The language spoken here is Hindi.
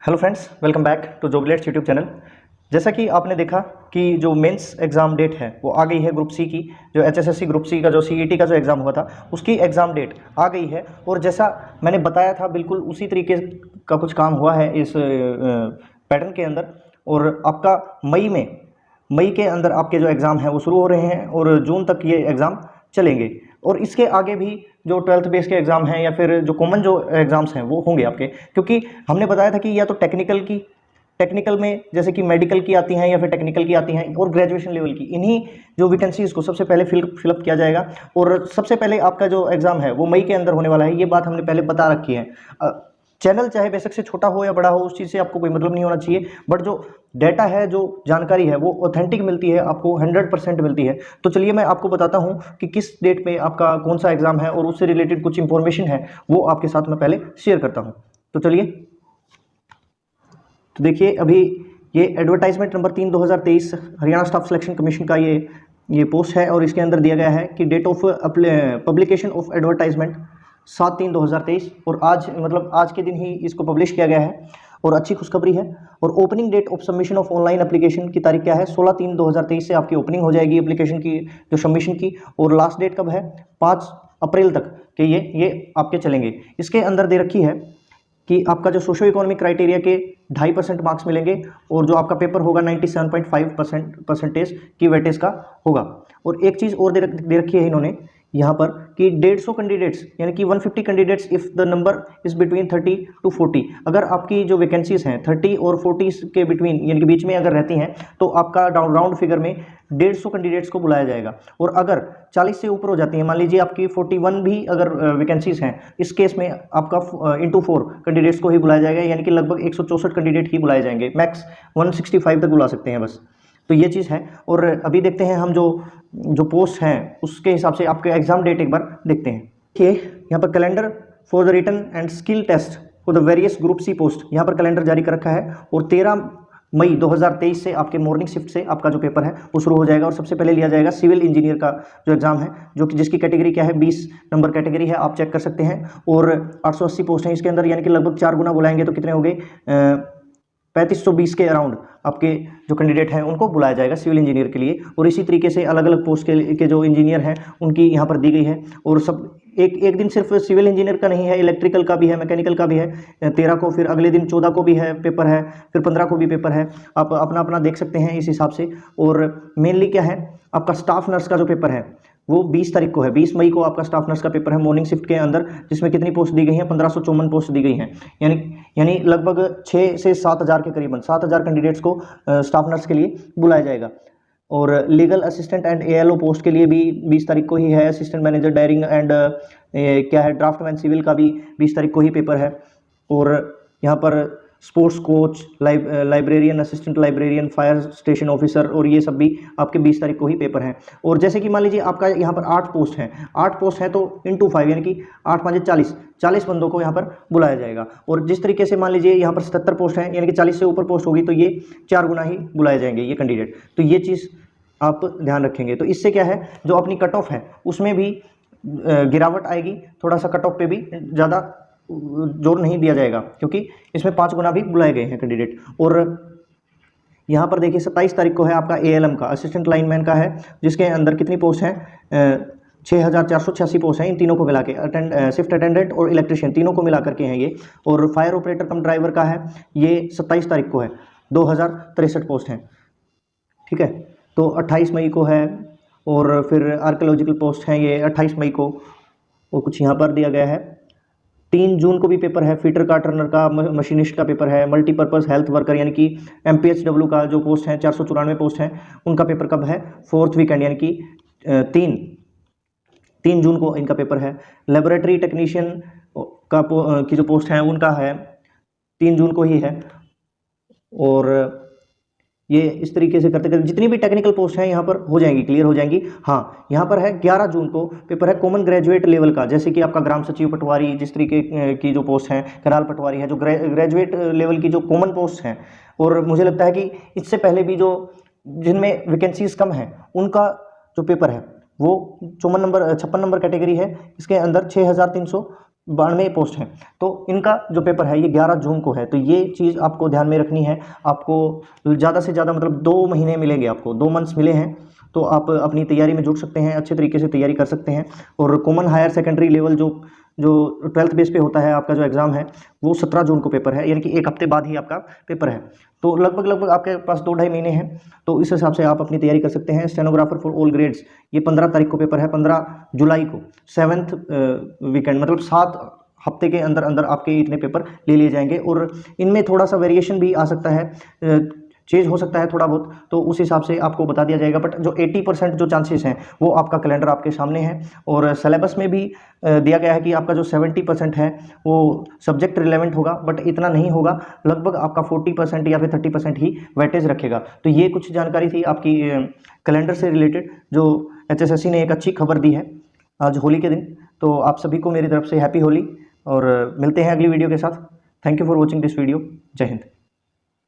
Hello friends, welcome back to Joblets YouTube channel. जैसा कि आपने देखा कि जो मेंस एग्ज़ाम डेट है वो आ गई है ग्रुप सी की, जो एचएसएससी ग्रुप सी का जो सीईटी का जो एग्ज़ाम हुआ था उसकी एग्ज़ाम डेट आ गई है। और जैसा मैंने बताया था बिल्कुल उसी तरीके का कुछ काम हुआ है इस पैटर्न के अंदर। और आपका मई के अंदर आपके जो एग्ज़ाम हैं वो शुरू हो रहे हैं और जून तक ये एग्ज़ाम चलेंगे। और इसके आगे भी जो 12th बेस के एग्ज़ाम हैं या फिर जो कॉमन जो एग्ज़ाम्स हैं वो होंगे आपके, क्योंकि हमने बताया था कि या तो टेक्निकल में जैसे कि मेडिकल की आती हैं या फिर टेक्निकल की आती हैं और ग्रेजुएशन लेवल की, इन्हीं जो वैकेंसीज़ को सबसे पहले फिलअप किया जाएगा। और सबसे पहले आपका जो एग्ज़ाम है वो मई के अंदर होने वाला है, ये बात हमने पहले बता रखी है। चैनल चाहे बेशक से छोटा हो या बड़ा हो, उस चीज़ से आपको कोई मतलब नहीं होना चाहिए, बट जो डाटा है, जो जानकारी है वो ऑथेंटिक मिलती है, आपको 100% मिलती है। तो चलिए मैं आपको बताता हूँ कि किस डेट पे आपका कौन सा एग्ज़ाम है और उससे रिलेटेड कुछ इंफॉर्मेशन है वो आपके साथ मैं पहले शेयर करता हूँ। तो चलिए, तो देखिए अभी ये advertisement number 3 2023 Haryana staff selection commission का ये पोस्ट है और इसके अंदर दिया गया है कि date of publication of advertisement 7/3/2023 और आज के दिन ही इसको पब्लिश किया गया है और अच्छी खुशखबरी है। और opening date of submission of online application की तारीख क्या है? 16/3/2023 से आपकी ओपनिंग हो जाएगी एप्लीकेशन की, जो सबमिशन की। और लास्ट डेट कब है? 5 अप्रैल तक के ये आपके चलेंगे। इसके अंदर दे रखी है कि आपका जो सोशो इकोनॉमिक क्राइटेरिया के 2.5% मार्क्स मिलेंगे और जो आपका पेपर होगा 97.5% की वेटेज का होगा। और एक चीज़ और दे रखी है इन्होंने यहाँ पर कि 150 कैंडिडेट्स यानी कि 150 candidates if the number is between 30 to 40। अगर आपकी जो वैकेंसीज हैं 30 और 40 के बिटवीन यानी कि बीच में अगर रहती हैं तो आपका राउंड फिगर में 150 कैंडिडेट्स को बुलाया जाएगा। और अगर 40 से ऊपर हो जाती है, मान लीजिए आपकी 41 भी अगर वैकेंसीज हैं, इस केस में आपका इंटू 4 कैंडिडेट्स को ही बुलाया जाएगा, यानी कि लगभग 164 कैंडिडेट ही बुलाए जाएंगे, मैक्स 165 तक बुला सकते हैं बस। तो ये चीज़ है। और अभी देखते हैं हम जो पोस्ट हैं उसके हिसाब से आपके एग्जाम डेट एक बार देखते हैं। देखिए यहाँ पर calendar for the written and skill test for the various group C post, यहाँ पर कैलेंडर जारी कर रखा है। और 13 मई 2023 से आपके मॉर्निंग शिफ्ट से आपका जो पेपर है वो शुरू हो जाएगा। और सबसे पहले लिया जाएगा सिविल इंजीनियर का जो एग्ज़ाम है, जो कि जिसकी कैटेगरी क्या है, 20 नंबर कैटेगरी है, आप चेक कर सकते हैं। और 880 पोस्ट हैं इसके अंदर, यानी कि लगभग 4 गुना बुलाएंगे तो कितने हो गए, 3520 के अराउंड आपके जो कैंडिडेट हैं उनको बुलाया जाएगा सिविल इंजीनियर के लिए। और इसी तरीके से अलग अलग पोस्ट के जो इंजीनियर हैं उनकी यहाँ पर दी गई है। और सब एक दिन सिर्फ सिविल इंजीनियर का नहीं है, इलेक्ट्रिकल का भी है, मैकेनिकल का भी है 13 को, फिर अगले दिन 14 को भी है पेपर है, फिर 15 को भी पेपर है। आप अपना अपना देख सकते हैं इस हिसाब से। और मेनली क्या है, आपका स्टाफ नर्स का जो पेपर है वो 20 तारीख को है, 20 मई को आपका स्टाफ नर्स का पेपर है मॉर्निंग शिफ्ट के अंदर, जिसमें कितनी पोस्ट दी गई हैं, 1554 पोस्ट दी गई हैं, यानी लगभग 6 से 7 हज़ार के करीबन 7 हज़ार कैंडिडेट्स को स्टाफ नर्स के लिए बुलाया जाएगा। और लीगल असिस्टेंट एंड एएलओ पोस्ट के लिए भी 20 तारीख को ही है। असिस्टेंट मैनेजर डायरिंग एंड क्या है, ड्राफ्टमैन सिविल का भी 20 तारीख को ही पेपर है। और यहाँ पर sports coach, librarian, assistant librarian, fire station officer, और ये सब भी आपके 20 तारीख को ही पेपर हैं। और जैसे कि मान लीजिए आपका यहाँ पर 8 पोस्ट हैं तो इंटू 5 यानी कि 8 5 40 बंदों को यहाँ पर बुलाया जाएगा। और जिस तरीके से मान लीजिए यहाँ पर 77 पोस्ट हैं, यानी कि 40 से ऊपर पोस्ट होगी तो ये 4 गुना ही बुलाए जाएंगे ये कैंडिडेट। तो ये चीज़ आप ध्यान रखेंगे। तो इससे क्या है, जो अपनी कट ऑफ है उसमें भी गिरावट आएगी, थोड़ा सा कट ऑफ पे भी ज़्यादा जोर नहीं दिया जाएगा, क्योंकि इसमें 5 गुना भी बुलाए गए हैं कैंडिडेट। और यहाँ पर देखिए 27 तारीख को है आपका एएलएम का, असिस्टेंट लाइनमैन का है, जिसके अंदर कितनी पोस्ट हैं, 6486 पोस्ट हैं इन तीनों को मिला के, शिफ्ट अटेंडेंट और इलेक्ट्रिशियन तीनों को मिला करके हैं ये। और फायर ऑपरेटर कम ड्राइवर का है, ये 27 तारीख को है, 2063 पोस्ट हैं, ठीक है। तो 28 मई को है। और फिर आर्कियोलॉजिकल पोस्ट हैं ये 28 मई को। और कुछ यहाँ पर दिया गया है 3 जून को भी पेपर है, फीटर का, टर्नर का, मशीनिस्ट का पेपर है। मल्टीपर्पज़ हेल्थ वर्कर यानी कि MPHW का जो पोस्ट हैं 494 पोस्ट हैं, उनका पेपर कब है, 4th वीकेंड यानी कि 3 जून को इनका पेपर है। लेबोरेटरी टेक्नीशियन की जो पोस्ट हैं उनका है 3 जून को ही है। और ये इस तरीके से करते करते जितनी भी टेक्निकल पोस्ट हैं यहाँ पर हो जाएंगी, क्लियर हो जाएंगी। हाँ, यहाँ पर है 11 जून को पेपर है कॉमन ग्रेजुएट लेवल का, जैसे कि आपका ग्राम सचिव पटवारी, जिस तरीके की जो पोस्ट हैं, कराल पटवारी है, जो ग्रेजुएट लेवल की जो कॉमन पोस्ट हैं। और मुझे लगता है कि इससे पहले भी जो जिनमें वैकेंसीज कम हैं उनका जो पेपर है वो 56 नंबर कैटेगरी है, इसके अंदर 6300 92 पोस्ट हैं। तो इनका जो पेपर है ये 11 जून को है। तो ये चीज़ आपको ध्यान में रखनी है। आपको ज़्यादा से ज़्यादा मतलब 2 महीने मिलेंगे, आपको 2 मंथ्स मिले हैं, तो आप अपनी तैयारी में जुट सकते हैं, अच्छे तरीके से तैयारी कर सकते हैं। और कॉमन हायर सेकेंडरी लेवल जो 12th बेस पे होता है आपका जो एग्ज़ाम है, वो 17 जून को पेपर है, यानी कि 1 हफ्ते बाद ही आपका पेपर है। तो लगभग आपके पास 2-2.5 महीने हैं, तो इस हिसाब से आप अपनी तैयारी कर सकते हैं। स्टेनोग्राफर फॉर ऑल ग्रेड्स, ये 15 तारीख को पेपर है, 15 जुलाई को 7th वीकेंड, मतलब 7 हफ्ते के अंदर अंदर आपके इतने पेपर ले लिए जाएंगे। और इनमें थोड़ा सा वेरिएशन भी आ सकता है, चेंज हो सकता है थोड़ा बहुत, तो उस हिसाब से आपको बता दिया जाएगा। बट जो 80% जो चांसेस हैं वो आपका कैलेंडर आपके सामने है। और सिलेबस में भी दिया गया है कि आपका जो 70% है वो सब्जेक्ट रिलेवेंट होगा, बट इतना नहीं होगा, लगभग आपका 40% या फिर 30% ही वेटेज रखेगा। तो ये कुछ जानकारी थी आपकी कैलेंडर से रिलेटेड, जो HSSC ने एक अच्छी खबर दी है आज होली के दिन। तो आप सभी को मेरी तरफ से हैप्पी होली, और मिलते हैं अगली वीडियो के साथ। Thank you for watching this video. जय हिंद।